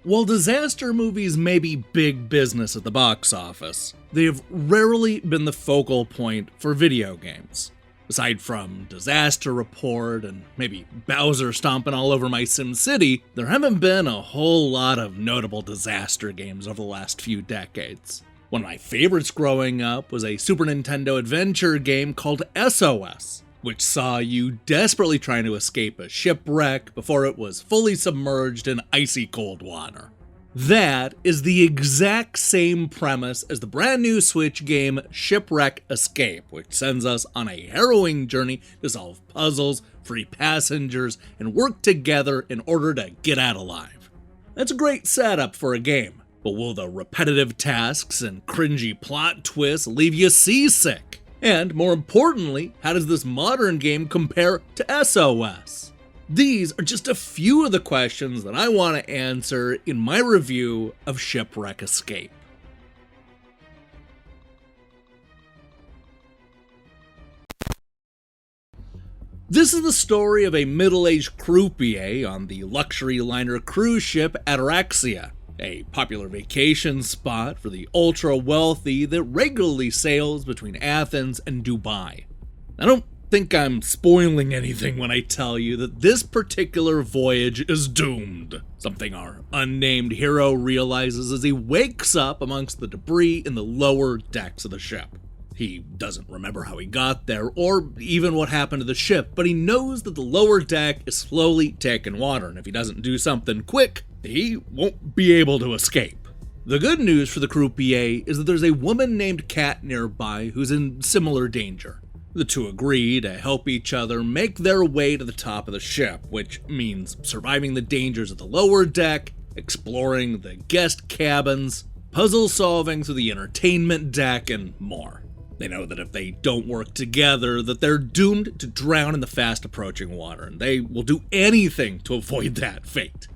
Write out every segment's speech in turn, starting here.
While disaster movies may be big business at the box office, they have rarely been the focal point for video games. Aside from Disaster Report and maybe Bowser stomping all over my SimCity, there haven't been a whole lot of notable disaster games over the last few decades. One of my favorites growing up was a Super Nintendo adventure game called SOS, which saw you desperately trying to escape a shipwreck before it was fully submerged in icy cold water. That is the exact same premise as the brand new Switch game Shipwreck Escape, which sends us on a harrowing journey to solve puzzles, free passengers, and work together in order to get out alive. That's a great setup for a game, but will the repetitive tasks and cringy plot twists leave you seasick? And more importantly, how does this modern game compare to SOS? These are just a few of the questions that I want to answer in my review of Shipwreck Escape. This is the story of a middle-aged croupier on the luxury liner cruise ship Ataraxia, a popular vacation spot for the ultra-wealthy that regularly sails between Athens and Dubai. I don't think I'm spoiling anything when I tell you that this particular voyage is doomed, something our unnamed hero realizes as he wakes up amongst the debris in the lower decks of the ship. He doesn't remember how he got there or even what happened to the ship, but he knows that the lower deck is slowly taking water, and if he doesn't do something quick, he won't be able to escape. The good news for the croupier is that there's a woman named Kat nearby who's in similar danger. The two agree to help each other make their way to the top of the ship, which means surviving the dangers of the lower deck, exploring the guest cabins, puzzle solving through the entertainment deck, and more. They know that if they don't work together, that they're doomed to drown in the fast approaching water, and they will do anything to avoid that fate.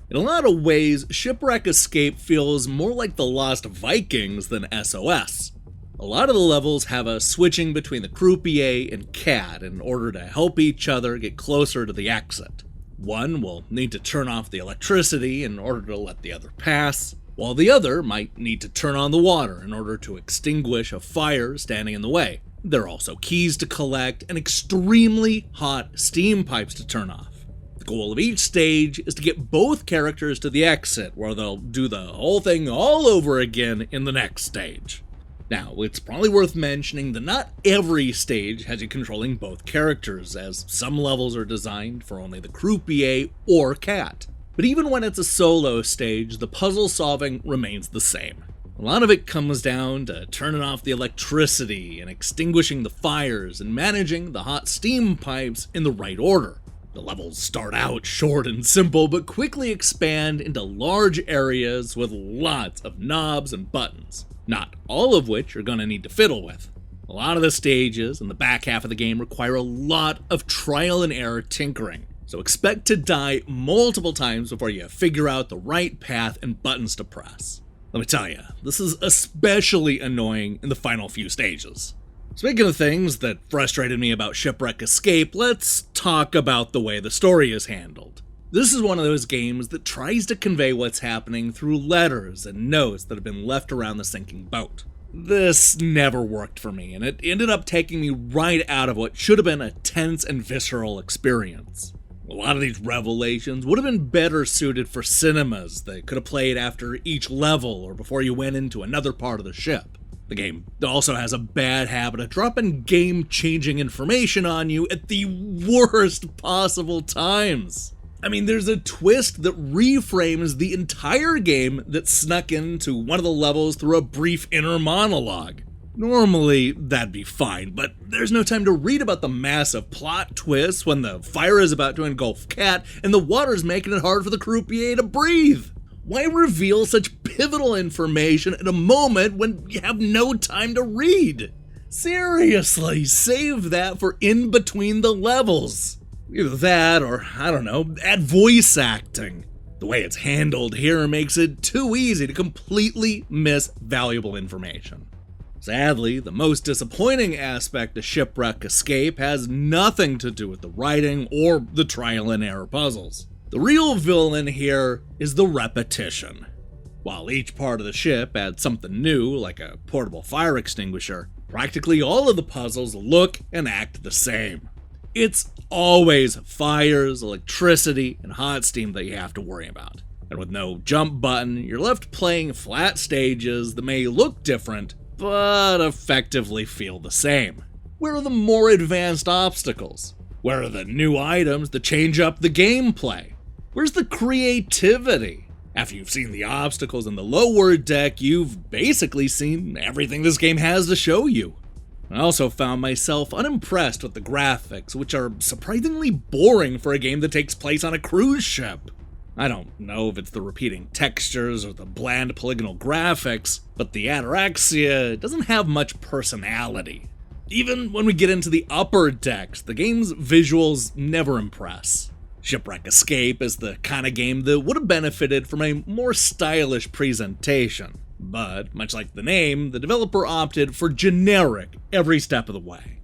In a lot of ways, Shipwreck Escape feels more like the Lost Vikings than SOS. A lot of the levels have us switching between the croupier and Kat in order to help each other get closer to the exit. One will need to turn off the electricity in order to let the other pass, while the other might need to turn on the water in order to extinguish a fire standing in the way. There are also keys to collect and extremely hot steam pipes to turn off. The goal of each stage is to get both characters to the exit, where they'll do the whole thing all over again in the next stage. Now, it's probably worth mentioning that not every stage has you controlling both characters, as some levels are designed for only the croupier or Kat. But even when it's a solo stage, the puzzle solving remains the same. A lot of it comes down to turning off the electricity and extinguishing the fires and managing the hot steam pipes in the right order. The levels start out short and simple, but quickly expand into large areas with lots of knobs and buttons, not all of which you're going to need to fiddle with. A lot of the stages in the back half of the game require a lot of trial and error tinkering, so expect to die multiple times before you figure out the right path and buttons to press. Let me tell you, this is especially annoying in the final few stages. Speaking of things that frustrated me about Shipwreck Escape, let's talk about the way the story is handled. This is one of those games that tries to convey what's happening through letters and notes that have been left around the sinking boat. This never worked for me, and it ended up taking me right out of what should have been a tense and visceral experience. A lot of these revelations would have been better suited for cinemas that could have played after each level or before you went into another part of the ship. The game also has a bad habit of dropping game-changing information on you at the worst possible times. I mean, there's a twist that reframes the entire game that snuck into one of the levels through a brief inner monologue. Normally, that'd be fine, but there's no time to read about the massive plot twists when the fire is about to engulf Kat and the water's making it hard for the croupier to breathe. Why reveal such pivotal information at a moment when you have no time to read? Seriously, save that for in between the levels. Either that or, I don't know, add voice acting. The way it's handled here makes it too easy to completely miss valuable information. Sadly, the most disappointing aspect of Shipwreck Escape has nothing to do with the writing or the trial and error puzzles. The real villain here is the repetition. While each part of the ship adds something new, like a portable fire extinguisher, practically all of the puzzles look and act the same. It's always fires, electricity, and hot steam that you have to worry about. And with no jump button, you're left playing flat stages that may look different, but effectively feel the same. Where are the more advanced obstacles? Where are the new items that change up the gameplay? Where's the creativity? After you've seen the obstacles in the lower deck, you've basically seen everything this game has to show you. I also found myself unimpressed with the graphics, which are surprisingly boring for a game that takes place on a cruise ship. I don't know if it's the repeating textures or the bland polygonal graphics, but the Ataraxia doesn't have much personality. Even when we get into the upper decks, the game's visuals never impress. Shipwreck Escape is the kind of game that would have benefited from a more stylish presentation. But, much like the name, the developer opted for generic every step of the way.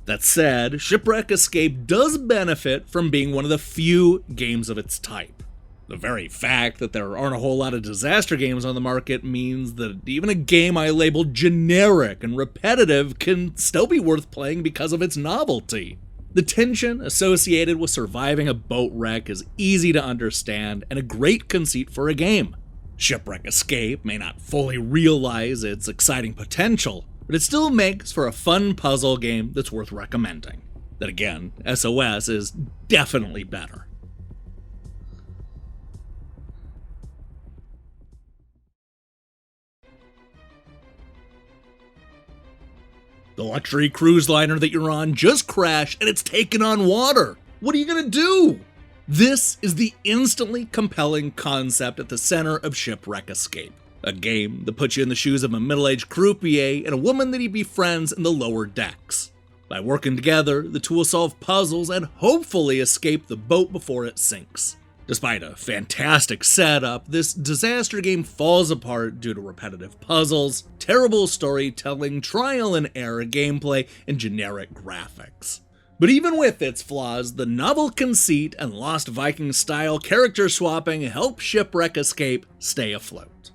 That said, Shipwreck Escape does benefit from being one of the few games of its type. The very fact that there aren't a whole lot of disaster games on the market means that even a game I labeled generic and repetitive can still be worth playing because of its novelty. The tension associated with surviving a boat wreck is easy to understand and a great conceit for a game. Shipwreck Escape may not fully realize its exciting potential, but it still makes for a fun puzzle game that's worth recommending. Then again, SOS is definitely better. The luxury cruise liner that you're on just crashed and it's taken on water. What are you gonna do? This is the instantly compelling concept at the center of Shipwreck Escape, a game that puts you in the shoes of a middle-aged croupier and a woman that he befriends in the lower decks. By working together, the two will solve puzzles and hopefully escape the boat before it sinks. Despite a fantastic setup, this disaster game falls apart due to repetitive puzzles, terrible storytelling, trial and error gameplay, and generic graphics. But even with its flaws, the novel conceit and Lost Vikings-style character swapping help Shipwreck Escape stay afloat.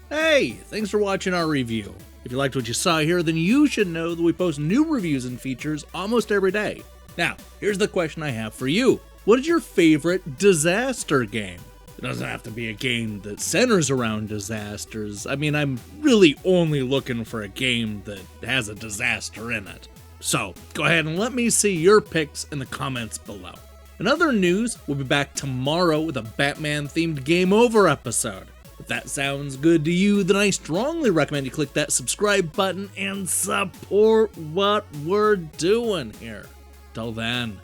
Hey, thanks for watching our review. If you liked what you saw here, then you should know that we post new reviews and features almost every day. Now, here's the question I have for you. What is your favorite disaster game? It doesn't have to be a game that centers around disasters. I mean, I'm really only looking for a game that has a disaster in it. So, go ahead and let me see your picks in the comments below. In other news, we'll be back tomorrow with a Batman-themed Game Over episode. If that sounds good to you, then I strongly recommend you click that subscribe button and support what we're doing here. Till then.